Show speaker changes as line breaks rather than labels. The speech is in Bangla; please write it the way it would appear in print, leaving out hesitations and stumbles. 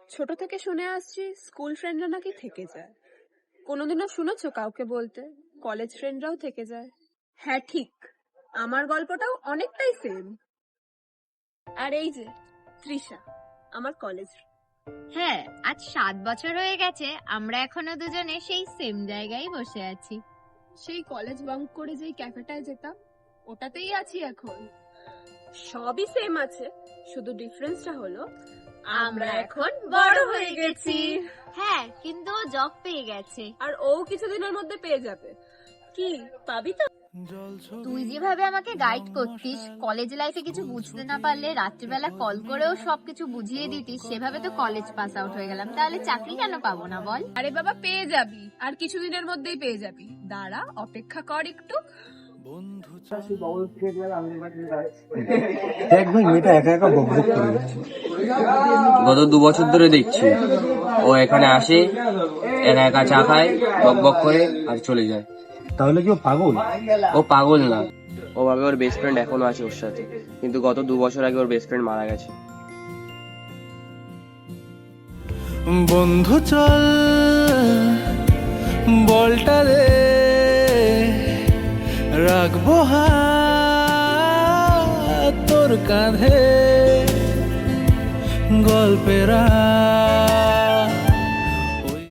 ছোট থেকে শুনে আসছি স্কুল ফ্রেন্ডরা নাকি থেকে যায়। কোনোদিনও শুনেছো কাউকে বলতে কলেজ ফ্রেন্ডরাও থেকে যায়? হ্যাঁ ঠিক, আমার গল্পটাও অনেকটাই সেম। আর এই যে তৃষা, আমার কলেজ।
হ্যাঁ, আজ 7 বছর হয়ে গেছে আমরা এখনো দুজনে সেই সেম জায়গায় বসে আছি।
সেই কলেজ বাঙ্ক করে যেই ক্যাফেটায় যেতাম ওটাতেই আছি এখন। সবই সেম আছে, শুধু ডিফারেন্সটা হলো আমরা এখন বড় হয়ে গেছি।
হ্যাঁ, কিন্তু ও জব পেয়ে গেছে।
আর ও কিছুদিনের মধ্যে পেয়ে যাবে। কি পাবি তো?
তুই যেভাবে আমাকে গাইড করতিস, কলেজ লাইফে কিছু বুঝতে না পারলে রাত্রিবেলা কল করেও সবকিছু বুঝিয়ে দিতিস, সেভাবে তো কলেজ পাস আউট হয়ে গেলাম। তাহলে চাকরি কেন পাবো না বল?
আরে বাবা পেয়ে যাবি, আর কিছুদিনের মধ্যেই পেয়ে যাবি, দাঁড়া অপেক্ষা কর একটু।
দেখ ভাই, মেয়েটা একা একা বকবক করে যাচ্ছে।
গত 2 বছর ধরে দেখছি ও এখানে আসে, একা একা চা খায়, বক করে আর চলে যায়।
তাহলে কি ও পাগল?
ও পাগল না, ও ভাবে ওর বেস্ট ফ্রেন্ড এখনো আছে ওর সাথে, কিন্তু গত 2 বছর আগে ওর বেস্ট ফ্রেন্ড মারা গেছে।
বন্ধু চল বলটা দে, রাখবো হাত তোর কাঁধে, গল্পের